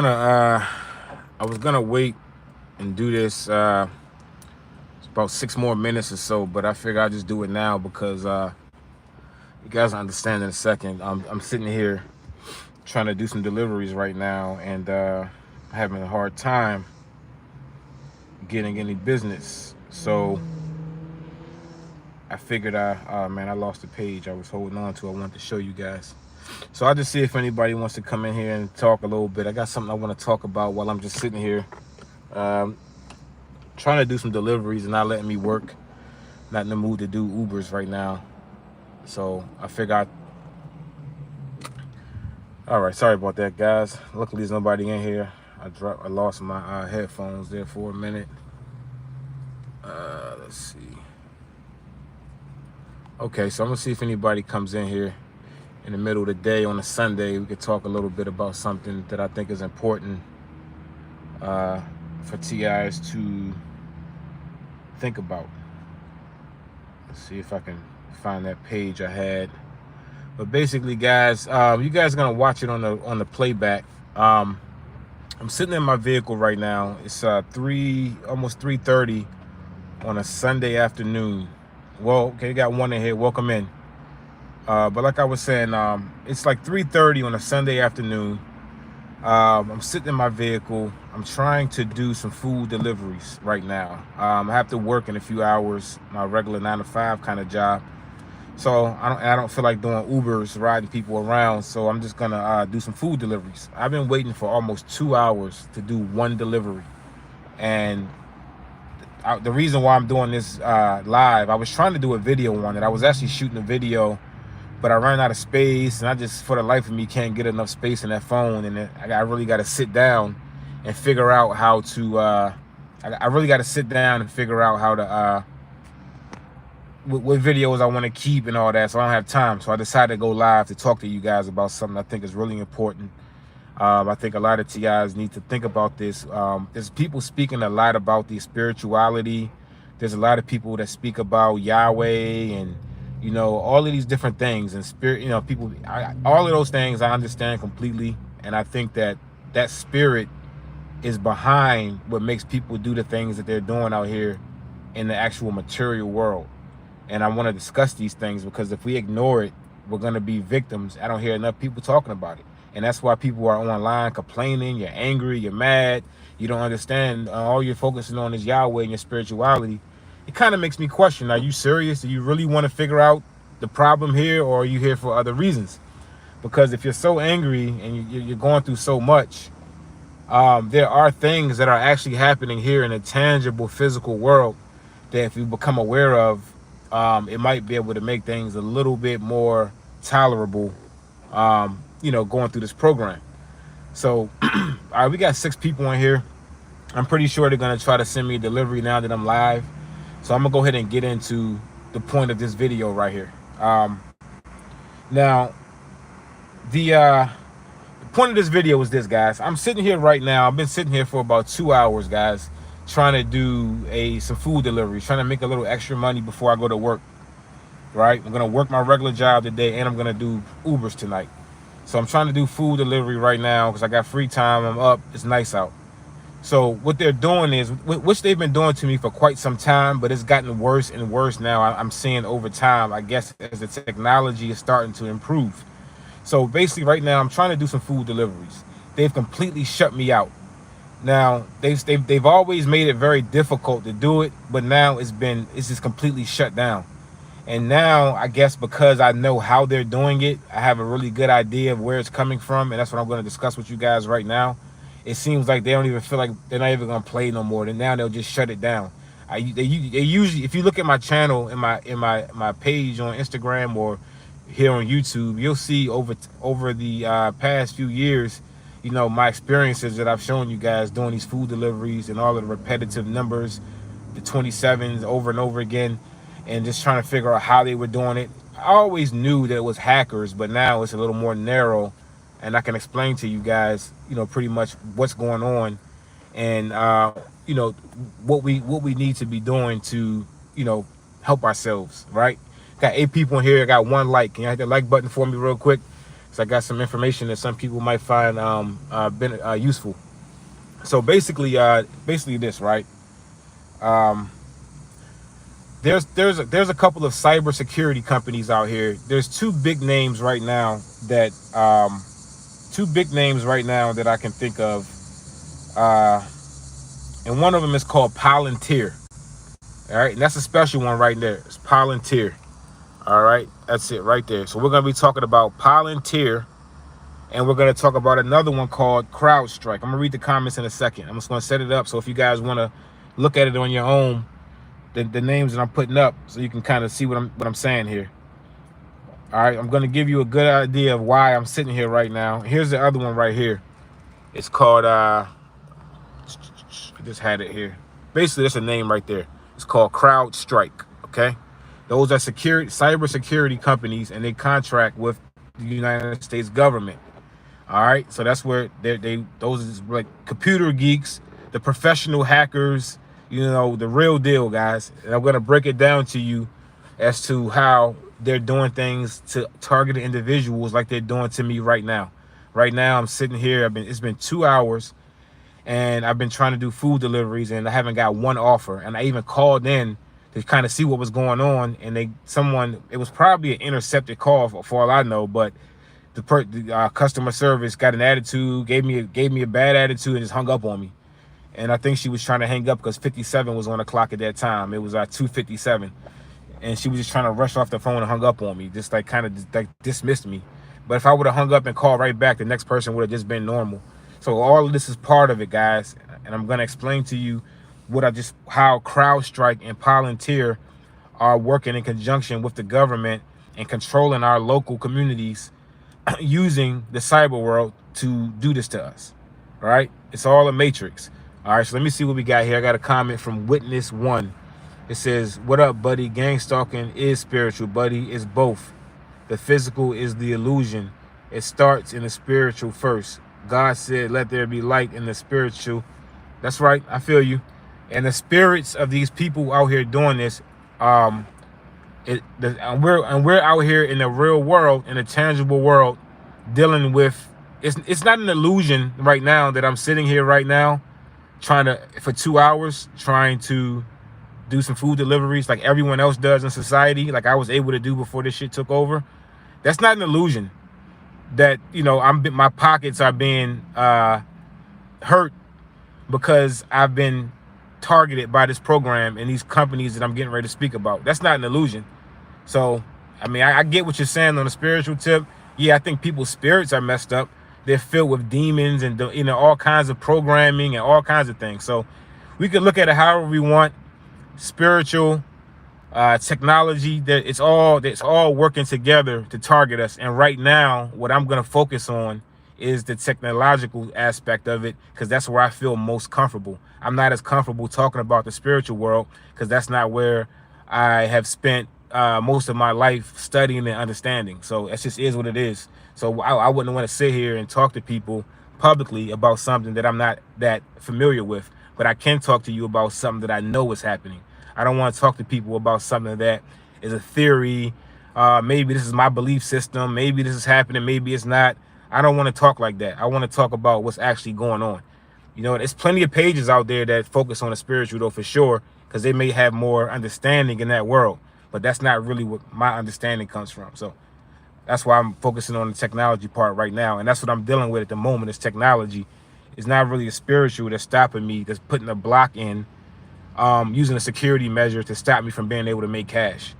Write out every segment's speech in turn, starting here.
gonna wait and do this it's about 6 more minutes or so, but I figure I'll just do it now because you guys will understand in a second. I'm sitting here trying to do some deliveries right now, and having a hard time getting any business. So I figured man, I lost the page I was holding on to. I wanted to show you guys. So I'll just see if anybody wants to come in here and talk a little bit. I got something I want to talk about while I'm just sitting here trying to do some deliveries and not letting me work. Not in the mood to do Ubers right now. So I figured all right, sorry about that, guys. Luckily there's nobody in here. I lost my headphones there for a minute. Let's see. Okay, so I'm gonna see if anybody comes in here in the middle of the day on a Sunday. We could talk a little bit about something that I think is important for TIs to think about. Let's see if I can find that page I had. But basically, guys, you guys are gonna watch it on the playback. I'm sitting in my vehicle right now. It's almost 3:30 on a Sunday afternoon. Well, okay, you got one in here. Welcome in. But like I was saying, it's like 3:30 on a Sunday afternoon. I'm sitting in my vehicle. I'm trying to do some food deliveries right now. I have to work in a few hours, my regular 9-to-5 kind of job. So I don't feel like doing Ubers, riding people around. So I'm just gonna do some food deliveries. I've been waiting for almost 2 hours to do one delivery, and the reason why I'm doing this live, I was trying to do a video on it. I was actually shooting a video, but I ran out of space, and I just, for the life of me, can't get enough space in that phone, and I really got to sit down and figure out how to. I really got to sit down and figure out how to what videos I want to keep and all that. So I don't have time. So I decided to go live to talk to you guys about something I think is really important. I think a lot of TIs need to think about this. There's people speaking a lot about the spirituality. There's a lot of people that speak about Yahweh and, you know, all of these different things and spirit, you know, people, all of those things I understand completely. And I think that that spirit is behind what makes people do the things that they're doing out here in the actual material world. And I want to discuss these things because if we ignore it, we're going to be victims. I don't hear enough people talking about it. And that's why people are online complaining. You're angry, you're mad, you don't understand. All you're focusing on is Yahweh and your spirituality. It kind of makes me question, are you serious? Do you really want to figure out the problem here, or are you here for other reasons? Because if you're so angry and you're going through so much, there are things that are actually happening here in a tangible physical world that if you become aware of, it might be able to make things a little bit more tolerable, you know, going through this program. So all right, we got 6 people in here. I'm pretty sure they're gonna try to send me a delivery now that I'm live. So I'm gonna go ahead and get into the point of this video right here. Now the point of this video is this, guys. I'm sitting here right now. I've been sitting here for about 2 hours, guys, trying to do some food deliveries, trying to make a little extra money before I go to work. Right, I'm gonna work my regular job today, and I'm gonna do Ubers tonight. So I'm trying to do food delivery right now because I got free time. I'm up. It's nice out. So what they're doing is, which they've been doing to me for quite some time, but it's gotten worse and worse now. I'm seeing over time, I guess, as the technology is starting to improve. So basically right now I'm trying to do some food deliveries. They've completely shut me out. Now they've always made it very difficult to do it, but now it's just completely shut down. And now I guess because I know how they're doing it, I have a really good idea of where it's coming from, and that's what I'm going to discuss with you guys right now. It seems like they don't even feel like they're not even going to play no more. Then now they'll just shut it down. They usually, if you look at my channel in my page on Instagram or here on YouTube, you'll see over the past few years, you know, my experiences that I've shown you guys doing these food deliveries and all of the repetitive numbers, the 27s over and over again, and just trying to figure out how they were doing it. I always knew that it was hackers, but now it's a little more narrow, and I can explain to you guys, you know, pretty much what's going on, and you know, what we need to be doing to, you know, help ourselves. Right? Got 8 people in here. I got 1 like. Can you hit the like button for me real quick? So I got some information that some people might find useful. So basically this, right? Um, there's a couple of cybersecurity companies out here. There's two big names right now that I can think of, and one of them is called Palantir. All right, and that's a special one right there. It's Palantir. All right, that's it right there. So we're gonna be talking about Palantir, and we're gonna talk about another one called CrowdStrike. I'm gonna read the comments in a second. I'm just gonna set it up so if you guys want to look at it on your own, the names that I'm putting up, so you can kind of see what I'm saying here. All right, I'm gonna give you a good idea of why I'm sitting here right now. Here's the other one right here. It's called I just had it here. Basically, that's a name right there. It's called CrowdStrike. Okay, those are cybersecurity companies, and they contract with the United States government. All right, so that's where those is like computer geeks, the professional hackers, the real deal, guys. And I'm gonna break it down to you as to how they're doing things to targeted individuals like they're doing to me right now. Right now, I'm sitting here. It's been 2 hours, and I've been trying to do food deliveries, and I haven't got one offer. And I even called in to kind of see what was going on, and it was probably an intercepted call for all I know, but the customer service got an attitude, gave me a bad attitude, and just hung up on me. And I think she was trying to hang up because 57 was on the clock at that time. It was 2:57, and she was just trying to rush off the phone and hung up on me, just like kind of like dismissed me. But if I would have hung up and called right back, the next person would have just been normal. So all of this is part of it, guys, and I'm gonna explain to you how CrowdStrike and Palantir are working in conjunction with the government and controlling our local communities using the cyber world to do this to us. All right, it's all a matrix. All right, so let me see what we got here. I got a comment from Witness One. It says, "What up, buddy? Gang stalking is spiritual, buddy. It's both. The physical is the illusion. It starts in the spiritual first. God said, 'Let there be light,' in the spiritual." That's right. I feel you. And the spirits of these people out here doing this, we're out here in the real world, in a tangible world, dealing with. It's not an illusion right now that I'm sitting here right now, for 2 hours trying to do some food deliveries like everyone else does in society, like I was able to do before this shit took over. That's not an illusion. That my pockets are being hurt because I've been targeted by this program and these companies that I'm getting ready to speak about. That's not an illusion. So, I mean, I get what you're saying on the spiritual tip. Yeah, I think people's spirits are messed up. They're filled with demons and all kinds of programming and all kinds of things. So we can look at it however we want. Spiritual, technology, that it's all working together to target us. And right now, what I'm going to focus on is the technological aspect of it, because that's where I feel most comfortable. I'm not as comfortable talking about the spiritual world because that's not where I have spent most of my life studying and understanding. So it just is what it is. So I wouldn't want to sit here and talk to people publicly about something that I'm not that familiar with, but I can talk to you about something that I know is happening. I don't want to talk to people about something that is a theory. Maybe this is my belief system. Maybe this is happening. Maybe it's not. I don't want to talk like that. I want to talk about what's actually going on. There's plenty of pages out there that focus on the spiritual, though, for sure, because they may have more understanding in that world. But that's not really what my understanding comes from. So that's why I'm focusing on the technology part right now. And that's what I'm dealing with at the moment, is technology. It's not really a spiritual that's stopping me, that's putting a block in, using a security measure to stop me from being able to make cash.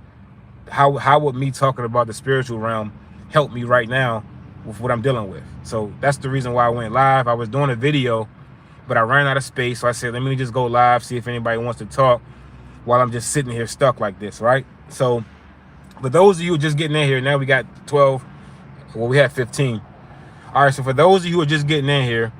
How would me talking about the spiritual realm help me right now with what I'm dealing with? So that's the reason why I went live. I was doing a video, but I ran out of space. So I said, let me just go live, see if anybody wants to talk while I'm just sitting here stuck like this, right? So for those of you who are just getting in here, now we got 12. Well, we have 15. All right, so for those of you who are just getting in here,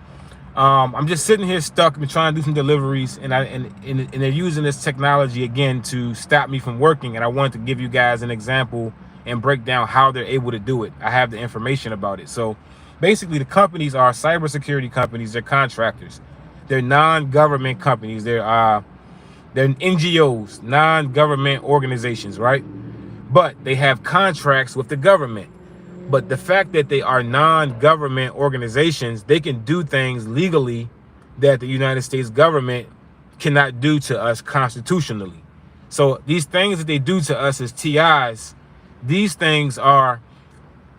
I'm just sitting here stuck. I'm trying to do some deliveries, and they're using this technology again to stop me from working. And I wanted to give you guys an example and break down how they're able to do it. I have the information about it. So basically, the companies are cybersecurity companies. They're contractors. They're non-government companies. They're NGOs, non-government organizations, right? But they have contracts with the government. But the fact that they are non-government organizations, they can do things legally that the United States government cannot do to us constitutionally. So these things that they do to us as TIs, these things are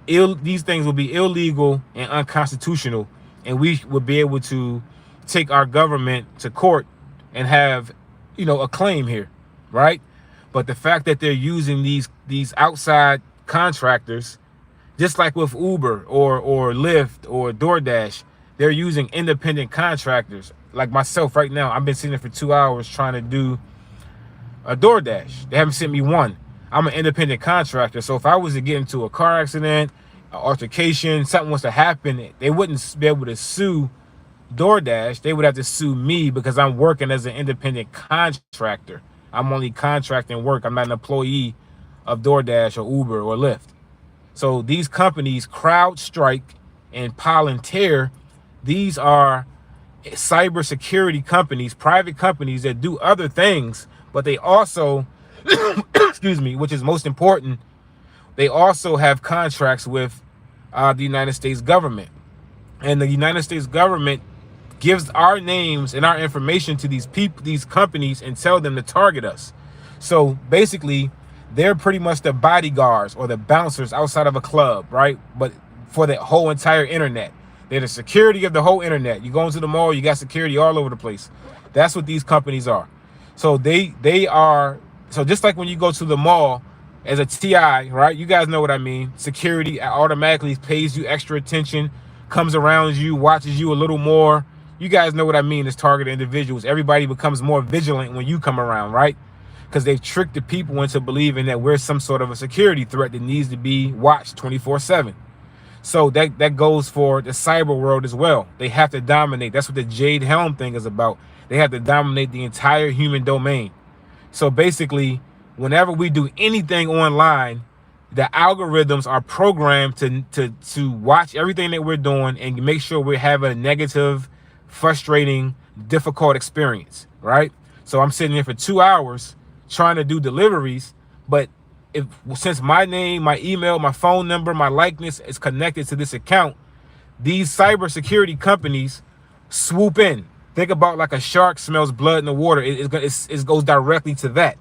these things will be illegal and unconstitutional, and we would be able to take our government to court and have, a claim here, right? But the fact that they're using these outside contractors, just like with Uber or Lyft or DoorDash, they're using independent contractors. Like myself right now, I've been sitting there for 2 hours trying to do a DoorDash. They haven't sent me one. I'm an independent contractor, so if I was to get into a car accident, an altercation, something was to happen, they wouldn't be able to sue DoorDash. They would have to sue me because I'm working as an independent contractor. I'm only contracting work. I'm not an employee of DoorDash or Uber or Lyft. So these companies, CrowdStrike and Palantir, these are cybersecurity companies, private companies that do other things, but they also, excuse me, which is most important, they also have contracts with the United States government. And the United States government gives our names and our information to these people, these companies, and tell them to target us. So basically, they're pretty much the bodyguards or the bouncers outside of a club, right? But for the whole entire internet. They're the security of the whole internet. You go into the mall, you got security all over the place. That's what these companies are. So they are, so just like when you go to the mall as a TI, right? You guys know what I mean. Security automatically pays you extra attention, comes around you, watches you a little more. You guys know what I mean as targeted individuals. Everybody becomes more vigilant when you come around, right? Because they've tricked the people into believing that we're some sort of a security threat that needs to be watched 24/7. So that goes for the cyber world as well. They have to dominate. That's what the Jade Helm thing is about. They have to dominate the entire human domain. So basically, whenever we do anything online, the algorithms are programmed to watch everything that we're doing and make sure we're having a negative, frustrating, difficult experience, right? So I'm sitting here for 2 hours trying to do deliveries, but since my name, my email, my phone number, my likeness is connected to this account, these cybersecurity companies swoop in. Think about like a shark smells blood in the water. It goes directly to that.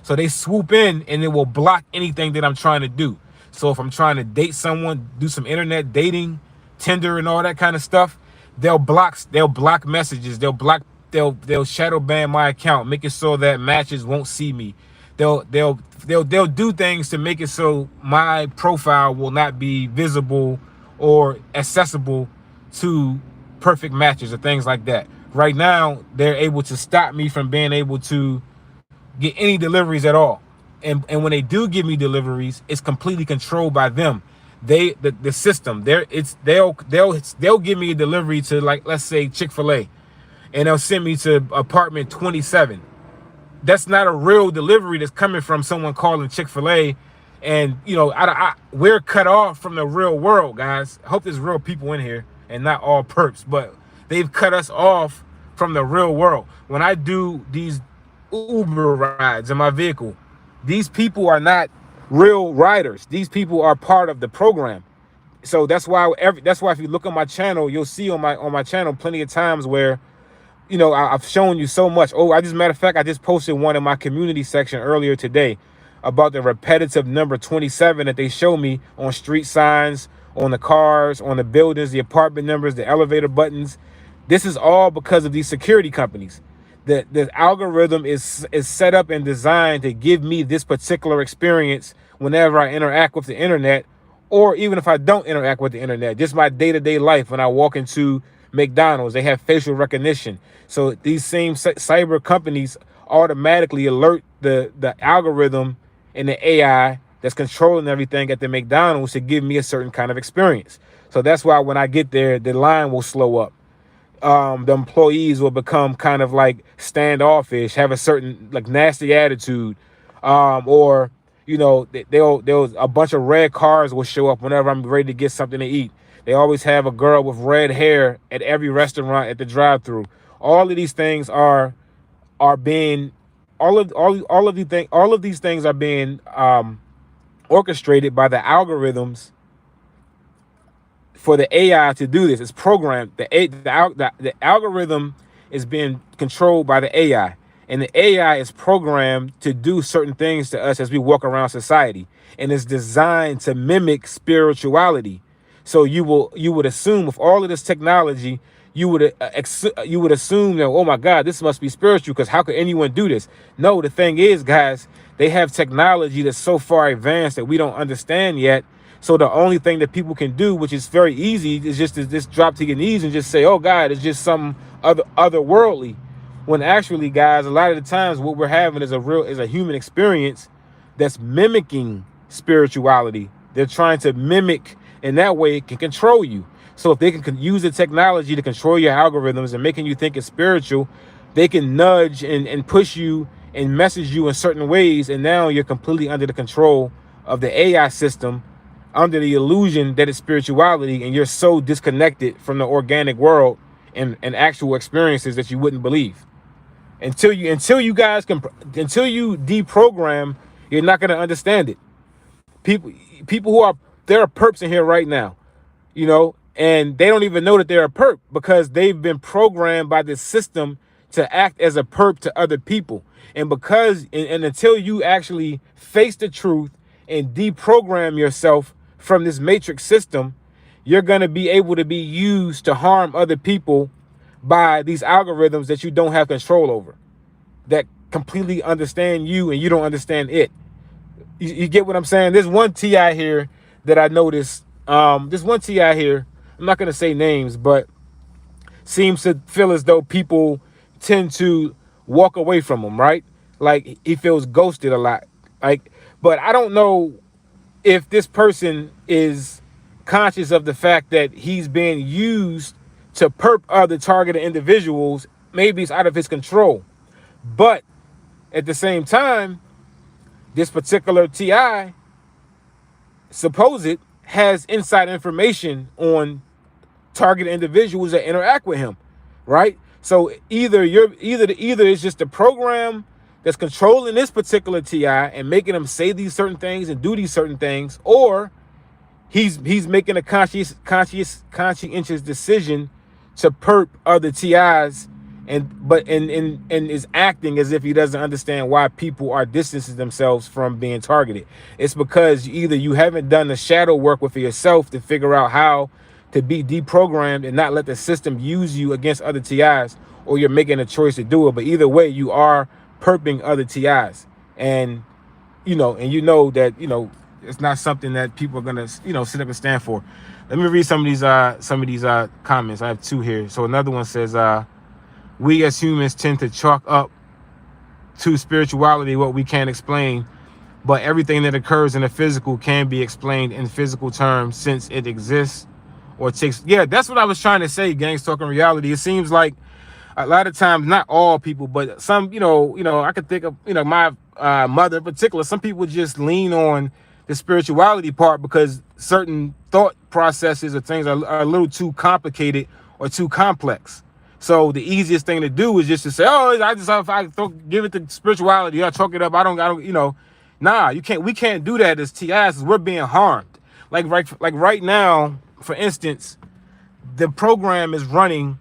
So they swoop in and it will block anything that I'm trying to do. So if I'm trying to date someone, do some internet dating, Tinder and all that kind of stuff, they'll block messages. They'll shadow ban my account, make it so that matches won't see me. They'll do things to make it so my profile will not be visible or accessible to perfect matches or things like that. Right now, they're able to stop me from being able to get any deliveries at all. And when they do give me deliveries, it's completely controlled by them. The system, they'll give me a delivery to, like, let's say Chick-fil-A, and they'll send me to apartment 27. That's not a real delivery that's coming from someone calling Chick-fil-A. And, we're cut off from the real world, guys. I hope there's real people in here and not all perps, but they've cut us off from the real world. When I do these Uber rides in my vehicle, these people are not real riders. These people are part of the program. So that's why if you look on my channel, you'll see on my channel plenty of times where I've shown you so much. Oh, matter of fact, I just posted one in my community section earlier today about the repetitive number 27 that they show me on street signs, on the cars, on the buildings, the apartment numbers, the elevator buttons. This is all because of these security companies. The algorithm is set up and designed to give me this particular experience whenever I interact with the internet, or even if I don't interact with the internet, just my day-to-day life. When I walk into McDonald's, they have facial recognition. So these same cyber companies automatically alert the algorithm and the AI that's controlling everything at the McDonald's to give me a certain kind of experience. So that's why when I get there, the line will slow up. The employees will become kind of like standoffish, have a certain like nasty attitude, or they'll a bunch of red cars will show up whenever I'm ready to get something to eat. They always have a girl with red hair at every restaurant at the drive-thru. All of these things are being all of these things are being orchestrated by the algorithms for the AI to do this. It's programmed. The algorithm is being controlled by the AI, and the AI is programmed to do certain things to us as we walk around society, and it's designed to mimic spirituality. So you would assume with all of this technology, you would assume that, oh my God, this must be spiritual, because how could anyone do this? No, the thing is, guys, they have technology that's so far advanced that we don't understand yet. So the only thing that people can do, which is very easy, is just to just drop to your knees and just say, oh God, it's just some otherworldly. When actually, guys, a lot of the times what we're having is a human experience that's mimicking spirituality. They're trying to mimic, and that way it can control you. So if they can use the technology to control your algorithms and making you think it's spiritual, they can nudge and push you and message you in certain ways, and now you're completely under the control of the AI system, under the illusion that it's spirituality, and you're so disconnected from the organic world and actual experiences that you wouldn't believe. Until you deprogram, you're not going to understand it. People there are perps in here right now, and they don't even know that they're a perp, because they've been programmed by this system to act as a perp to other people. And until you actually face the truth and deprogram yourself from this matrix system, you're going to be able to be used to harm other people by these algorithms that you don't have control over, that completely understand you and you don't understand it. You get what I'm saying? There's one TI here that I noticed. There's one TI here, I'm not going to say names, but seems to feel as though people tend to walk away from him, right? Like he feels ghosted a lot. But I don't know if this person is conscious of the fact that he's being used to perp other targeted individuals. Maybe it's out of his control. But at the same time, this particular TI, supposed, has inside information on targeted individuals that interact with him, right? So either it's just the program that's controlling this particular TI and making him say these certain things and do these certain things, or he's making a conscientious decision to perp other TIs and is acting as if he doesn't understand why people are distancing themselves from being targeted. It's because either you haven't done the shadow work with yourself to figure out how to be deprogrammed and not let the system use you against other TIs, or you're making a choice to do it. But either way, you are perping other TIs, and that it's not something that people are gonna sit up and stand for. Let me read some of these comments. I have two here. So another one says, we as humans tend to chalk up to spirituality what we can't explain, but everything that occurs in the physical can be explained in physical terms since it exists or takes. Yeah, that's what I was trying to say, GangStalking reality. It seems like a lot of times, not all people, but some, I could think of, my mother in particular, some people just lean on the spirituality part because certain thought processes or things are a little too complicated or too complex. So the easiest thing to do is just to say, oh, if I give it to spirituality, I chalk it up. I don't, nah, you can't. We can't do that as TIs. We're being harmed. Like right now, for instance, the program is running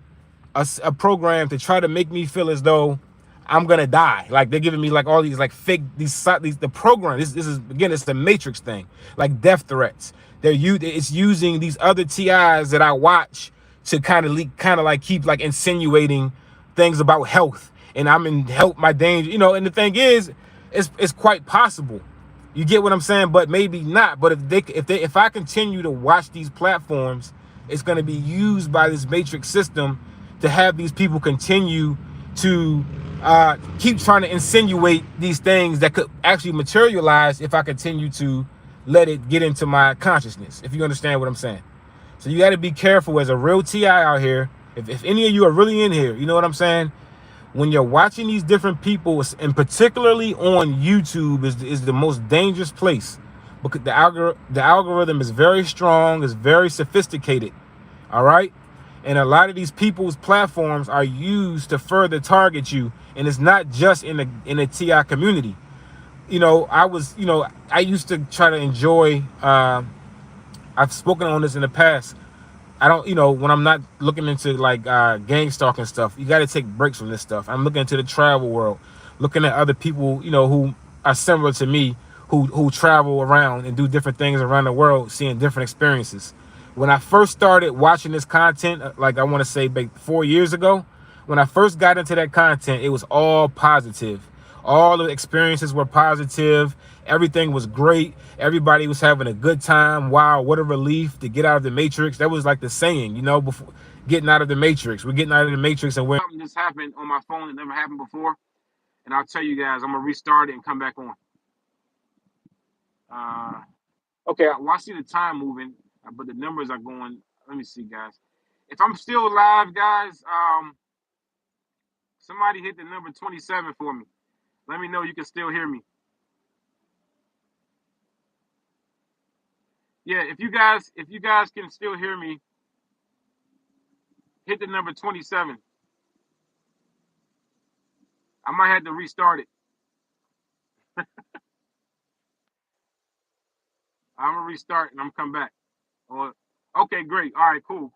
a program to try to make me feel as though I'm gonna die. Like they're giving me like all these like fake the program. This is again, it's the Matrix thing, like death threats. It's using these other TIs that I watch to kind of like keep like insinuating things about health, and I'm in health, my danger, and the thing is, it's quite possible. You get what I'm saying? But maybe not. But if I continue to watch these platforms, it's going to be used by this matrix system to have these people continue to keep trying to insinuate these things that could actually materialize if I continue to let it get into my consciousness, if you understand what I'm saying. So you got to be careful as a real TI out here. If any of you are really in here, you know what I'm saying? When you're watching these different people, and particularly on YouTube is the most dangerous place, because the algorithm is very strong, is very sophisticated, all right? And a lot of these people's platforms are used to further target you, and it's not just in the TI community. I used to try to enjoy, I've spoken on this in the past, I don't, when I'm not looking into like gang stalking stuff, you got to take breaks from this stuff. I'm looking into the travel world, looking at other people, who are similar to me, who travel around and do different things around the world, seeing different experiences. When I first started watching this content, like I want to say 4 years ago, when I first got into that content, it was all positive. All the experiences were positive. Everything was great. Everybody was having a good time. Wow, what a relief to get out of the matrix. That was like the saying, before getting out of the matrix. We're getting out of the matrix, and something just happened on my phone that never happened before. And I'll tell you guys, I'm gonna restart it and come back on. Okay, well, I see the time moving, but the numbers are going. Let me see, guys. If I'm still live, guys, somebody hit the number 27 for me. Let me know you can still hear me. Yeah, if you guys can still hear me, hit the number 27. I might have to restart it. I'm gonna restart and I'm come back. Or okay, great. All right, cool.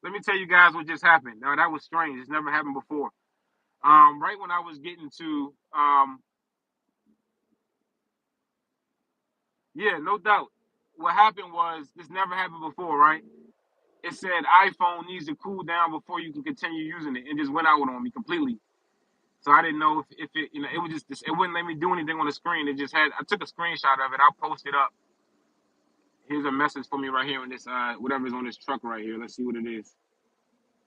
Let me tell you guys what just happened. Now that was strange. It's never happened before. Right when I was getting to yeah, no doubt. What happened was this never happened before, right? It said iPhone needs to cool down before you can continue using it, and just went out on me completely. So I didn't know if it, it was just it wouldn't let me do anything on the screen. It just had I took a screenshot of it. I'll post it up. Here's a message for me right here in this whatever's on this truck right here. Let's see what it is.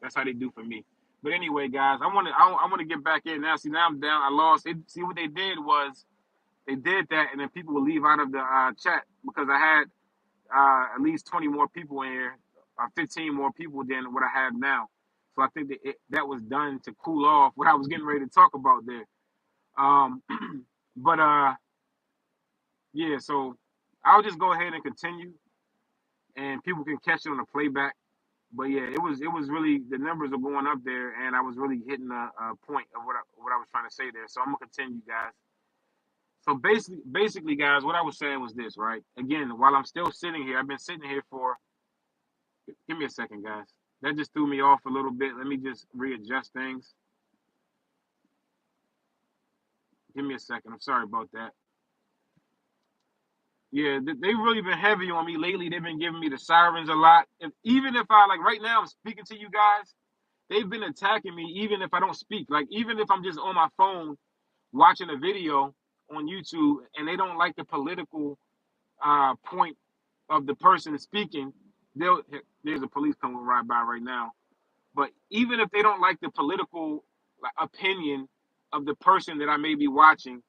That's how they do for me. But anyway, guys, I want to get back in now. See, now I'm down. I lost. See what they did was they did that, and then people would leave out of the chat because I had at least 20 more people in here, or 15 more people than what I have now. So I think that was done to cool off what I was getting ready to talk about there. Um, but yeah, so I'll just go ahead and continue, and people can catch it on the playback. But yeah, it was really the numbers are going up there, and I was really hitting a point of what I was trying to say there. So I'm gonna continue, guys. So basically, guys, what I was saying was this, right? Again, while I'm still sitting here, I've been sitting here for. Give me a second, guys. That just threw me off a little bit. Let me just readjust things. Give me a second. I'm sorry about that. Yeah, they've really been heavy on me lately. They've been giving me the sirens a lot. Even if I like right now, I'm speaking to you guys. They've been attacking me even if I don't speak. Like even if I'm just on my phone watching a video on YouTube and they don't like the political point of the person speaking, there's a police coming right by right now. But even if they don't like the political opinion of the person that I may be watching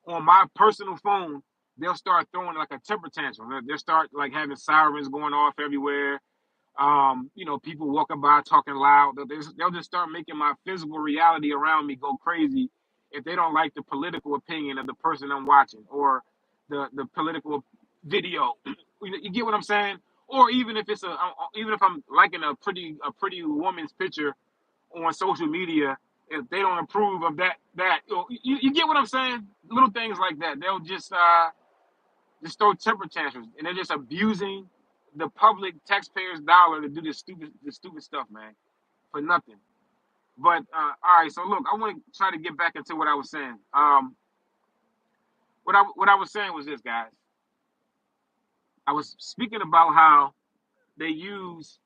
on my personal phone, they'll start throwing like a temper tantrum. They'll start like having sirens going off everywhere. People walking by talking loud. They'll just start making my physical reality around me go crazy if they don't like the political opinion of the person I'm watching or the political video. You get what I'm saying? Or even if even if I'm liking a pretty woman's picture on social media, if they don't approve of you get what I'm saying? Little things like that. They'll just throw temper tantrums, and they're just abusing the public taxpayers' dollar to do this stupid stuff, man, for nothing. But all right, so look, I want to try to get back into what I was saying. What I was saying was this, guys. I was speaking about how they use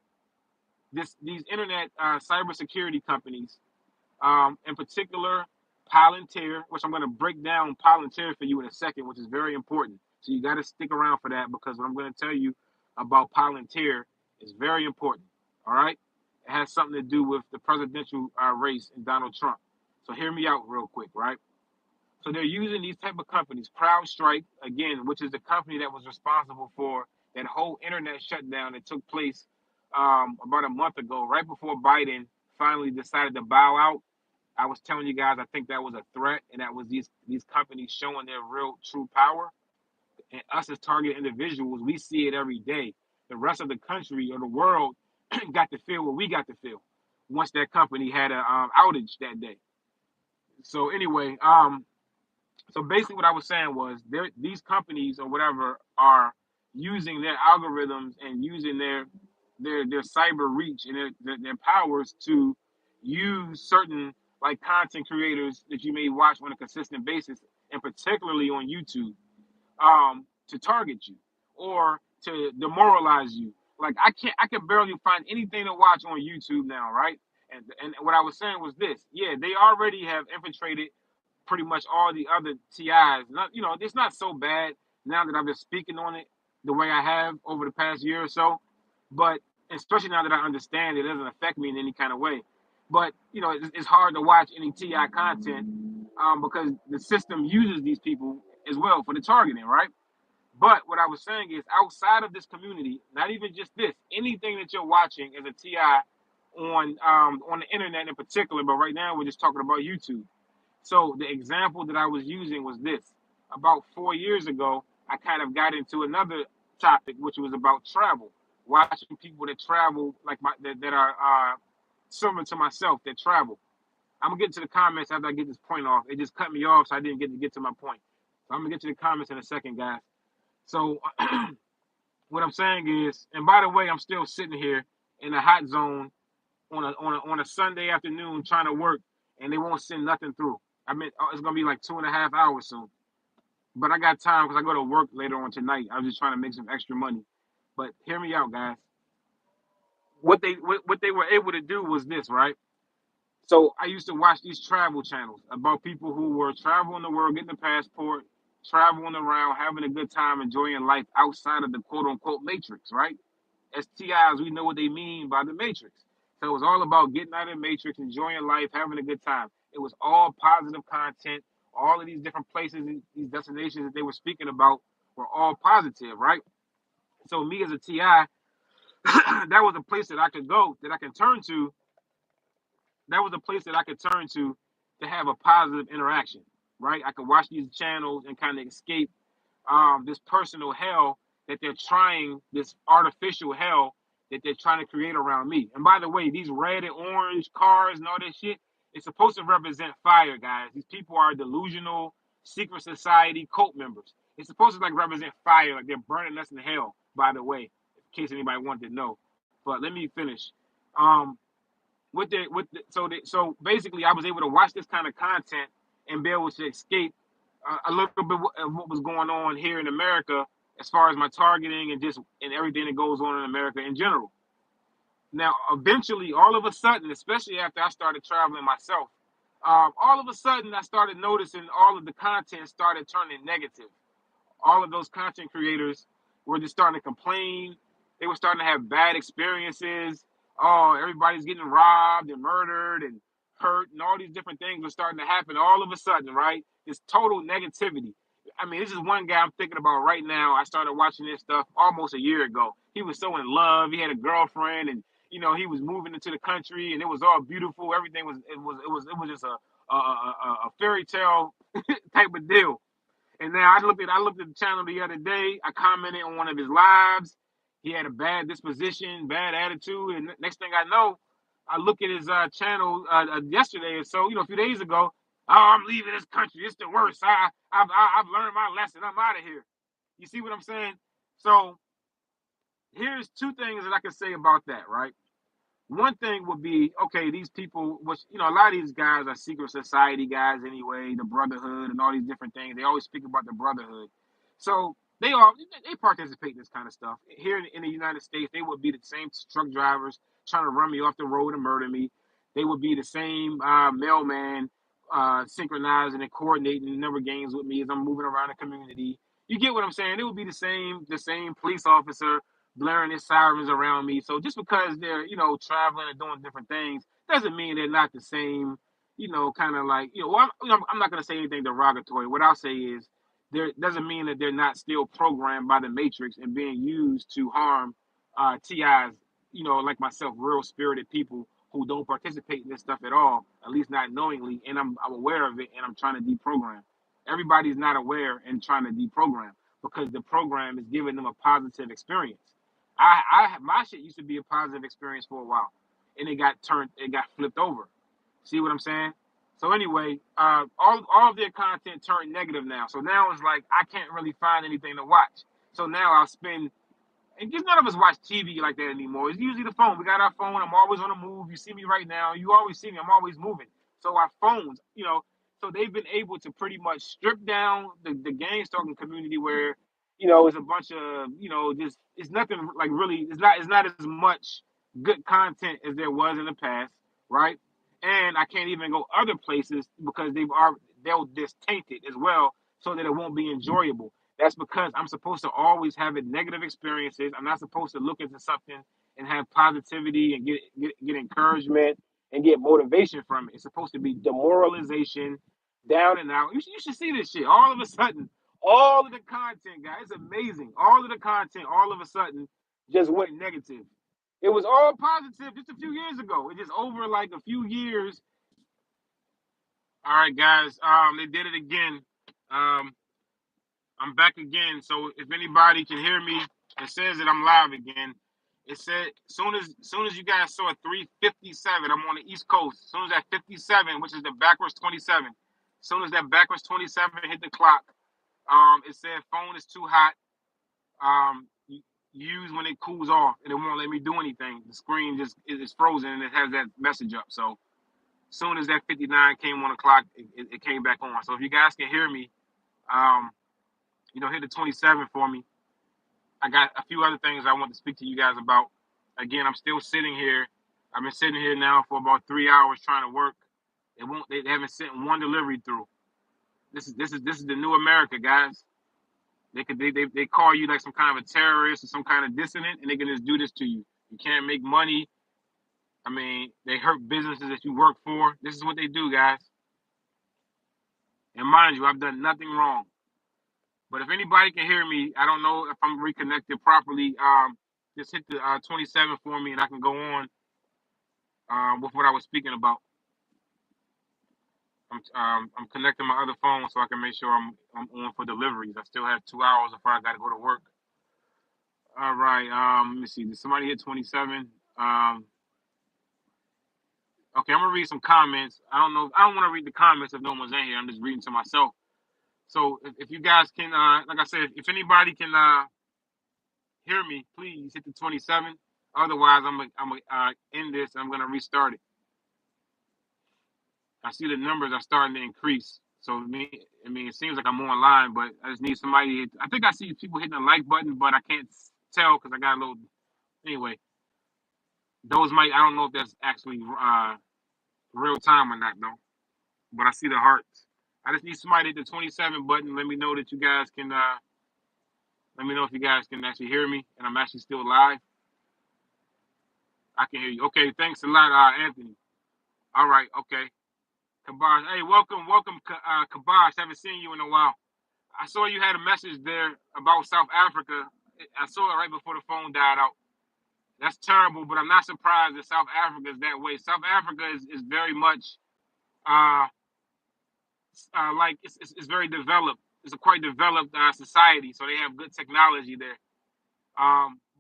these internet cybersecurity companies, in particular Palantir, which I'm going to break down Palantir for you in a second, which is very important. So you got to stick around for that because what I'm going to tell you about Palantir is very important. All right, it has something to do with the presidential race and Donald Trump. So hear me out real quick, right? So they're using these type of companies, CrowdStrike, again, which is the company that was responsible for that whole internet shutdown that took place about a month ago, right before Biden finally decided to bow out. I was telling you guys, I think that was a threat, and that was these companies showing their real true power. And us as targeted individuals, we see it every day. The rest of the country or the world got to feel what we got to feel once that company had a outage that day. So anyway, so basically, what I was saying was these companies or whatever are using their algorithms and using their their cyber reach and their powers to use certain like content creators that you may watch on a consistent basis, and particularly on YouTube, to target you or to demoralize you. Like I can barely find anything to watch on YouTube now, right? And what I was saying was this: yeah, they already have infiltrated pretty much all the other TIs. Not, it's not so bad now that I've been speaking on it the way I have over the past year or so. But especially now that I understand it doesn't affect me in any kind of way. But it's hard to watch any TI content because the system uses these people as well for the targeting, right? But what I was saying is, outside of this community, not even just this, anything that you're watching as a TI on the internet in particular. But right now, we're just talking about YouTube. So the example that I was using was this: about 4 years ago, I kind of got into another topic, which was about travel, watching people that travel like that are similar to myself that travel. I'm gonna get to the comments after I get this point off. It just cut me off, so I didn't get to my point. So I'm gonna get to the comments in a second, guys. So what I'm saying is, and by the way, I'm still sitting here in a hot zone on a Sunday afternoon trying to work, and they won't send nothing through. I mean, it's gonna be like 2.5 hours soon, but I got time because I go to work later on tonight. I was just trying to make some extra money. But hear me out, guys. What they were able to do was this, right? So I used to watch these travel channels about people who were traveling the world, getting a passport, traveling around, having a good time, enjoying life outside of the quote unquote matrix, right? As TIs, we know what they mean by the matrix. So it was all about getting out of the matrix, enjoying life, having a good time. It was all positive content. All of these different places, these destinations that they were speaking about were all positive, right? So me as a TI, that was a place that I could go, that I can turn to. That was a place that I could turn to have a positive interaction, right? I could watch these channels and kind of escape this personal hell that they're trying, this artificial hell that they're trying to create around me. And by the way, these red and orange cars and all that shit, it's supposed to represent fire, guys. These people are delusional, secret society cult members. It's supposed to like represent fire, like they're burning us in hell. By the way, in case anybody wanted to know. But let me finish. Um, so basically, I was able to watch this kind of content and be able to escape a little bit of what was going on here in America as far as my targeting and everything that goes on in America in general. Now, eventually, all of a sudden, especially after I started traveling myself, all of a sudden I started noticing all of the content started turning negative. All of those content creators were just starting to complain. They were starting to have bad experiences. Oh, everybody's getting robbed and murdered and hurt, and all these different things were starting to happen all of a sudden, right? This total negativity. I mean, this is one guy I'm thinking about right now. I started watching this stuff almost a year ago. He was so in love. He had a girlfriend, and he was moving into the country, and it was all beautiful. Everything was just a fairy tale type of deal. And now I looked at the channel the other day. I commented on one of his lives. He had a bad disposition, bad attitude, and next thing I know, I look at his channel yesterday or so, a few days ago. Oh, I'm leaving this country. It's the worst. I've learned my lesson. I'm out of here. You see what I'm saying? So here's two things that I can say about that. Right. One thing would be, okay, these people, which a lot of these guys are secret society guys anyway, the brotherhood and all these different things. They always speak about the brotherhood, so they participate in this kind of stuff. Here in the United States, they would be the same truck drivers trying to run me off the road and murder me. They would be the same mailman synchronizing and coordinating number games with me as I'm moving around the community. You get what I'm saying? It would be the same police officer blaring his sirens around me. So just because they're, traveling and doing different things doesn't mean they're not the same, kind of like, well, I'm not going to say anything derogatory. What I'll say is there doesn't mean that they're not still programmed by the matrix and being used to harm TIs, like myself, real spirited people who don't participate in this stuff at all, at least not knowingly, and I'm aware of it and I'm trying to deprogram. Everybody's not aware and trying to deprogram because the program is giving them a positive experience. My shit used to be a positive experience for a while, and it got flipped over. See what I'm saying? So anyway, all of their content turned negative now. So now it's like I can't really find anything to watch. So now I'll spend And just none of us watch TV like that anymore. It's usually the phone. We got our phone. I'm always on the move. You see me right now. You always see me. I'm always moving. So our phones, so they've been able to pretty much strip down the gang stalking community where, it's a bunch of, just it's nothing like really. It's not as much good content as there was in the past, right? And I can't even go other places because they'll just taint it as well, so that it won't be enjoyable. That's because I'm supposed to always have negative experiences. I'm not supposed to look into something and have positivity and get encouragement and get motivation from it. It's supposed to be demoralization, down and out. You should see this shit. All of a sudden, all of the content, guys, it's amazing. All of the content, all of a sudden, just went negative. It was all positive just a few years ago. It just over like a few years. All right, guys. They did it again. Um, I'm back again. So if anybody can hear me, it says that I'm live again. It said soon as you guys saw 3:57, I'm on the East Coast. As soon as that 57, which is the backwards 27, as soon as that backwards 27 hit the clock, it said phone is too hot. Use when it cools off, and it won't let me do anything. The screen just is frozen, and it has that message up. So as soon as that 59 came on the clock, it came back on. So if you guys can hear me, um, hit the 27 for me. I got a few other things I want to speak to you guys about. Again, I'm still sitting here. I've been sitting here now for about 3 hours trying to work. They haven't sent one delivery through. This is the new America, guys. They call you like some kind of a terrorist or some kind of dissident, and they can just do this to you. You can't make money. I mean, they hurt businesses that you work for. This is what they do, guys. And mind you, I've done nothing wrong. But if anybody can hear me, I don't know if I'm reconnected properly. Just hit the 27 for me, and I can go on with what I was speaking about. I'm connecting my other phone so I can make sure I'm on for deliveries. I still have 2 hours before I got to go to work. All right. Let me see. Did somebody hit 27? Okay, I'm gonna read some comments. I don't know. I don't want to read the comments if no one's in here. I'm just reading to myself. So if you guys can, like I said, if anybody can hear me, please hit the 27. Otherwise, I'm gonna end this. And I'm gonna restart it. I see the numbers are starting to increase. So I mean, it seems like I'm online, but I just need somebody. I think I see people hitting the like button, but I can't tell because I got a little. Anyway, those might. I don't know if that's actually real time or not though. But I see the hearts. I just need somebody to hit the 27 button. Let me know that you guys can. Let me know if you guys can actually hear me and I'm actually still live. I can hear you. Okay, thanks a lot, Anthony. All right, okay. Kabash, hey, welcome, Kabash. Haven't seen you in a while. I saw you had a message there about South Africa. I saw it right before the phone died out. That's terrible, but I'm not surprised that South Africa is that way. South Africa is very much uh, like it's very developed. It's a quite developed society, so they have good technology there.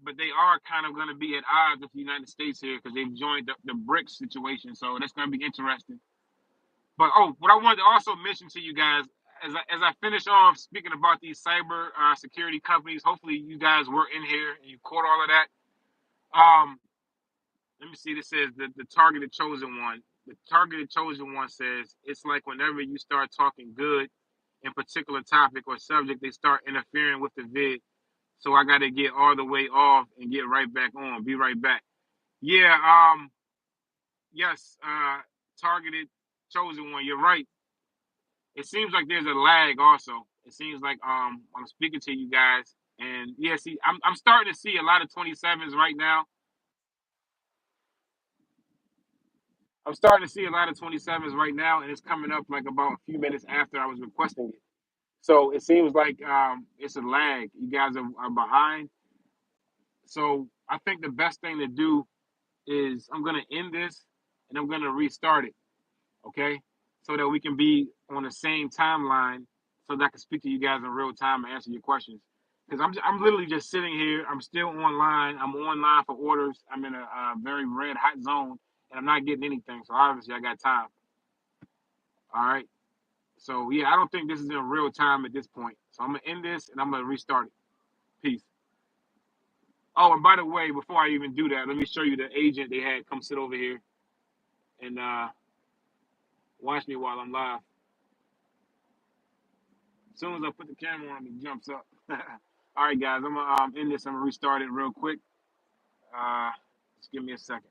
But they are kind of going to be at odds with the United States here because they've joined the BRICS situation. So that's going to be interesting. But what I wanted to also mention to you guys as I finish off speaking about these cyber security companies, hopefully you guys were in here and you caught all of that. Let me see. This says the targeted chosen one. The targeted chosen one says it's like whenever you start talking good in particular topic or subject, they start interfering with the vid. So I got to get all the way off and get right back on. Be right back. Yeah. Yes. Targeted chosen one. You're right. It seems like there's a lag also. It seems like I'm speaking to you guys, and yeah, see, I'm starting to see a lot of 27s right now. I'm starting to see a lot of 27s right now, and it's coming up like about a few minutes after I was requesting it. So it seems like it's a lag. You guys are behind. So I think the best thing to do is I'm gonna end this and I'm gonna restart it. Okay, so that we can be on the same timeline, so that I can speak to you guys in real time and answer your questions. Because I'm literally just sitting here. I'm still online. I'm online for orders. I'm in a very red hot zone, and I'm not getting anything. So obviously I got time. All right. So yeah, I don't think this is in real time at this point. So I'm gonna end this and I'm gonna restart it. Peace. Oh, and by the way, before I even do that, let me show you the agent they had come sit over here and watch me while I'm live. As soon as I put the camera on, it jumps up. All right, guys, I'm gonna end this. I'm gonna restart it real quick. Just give me a second.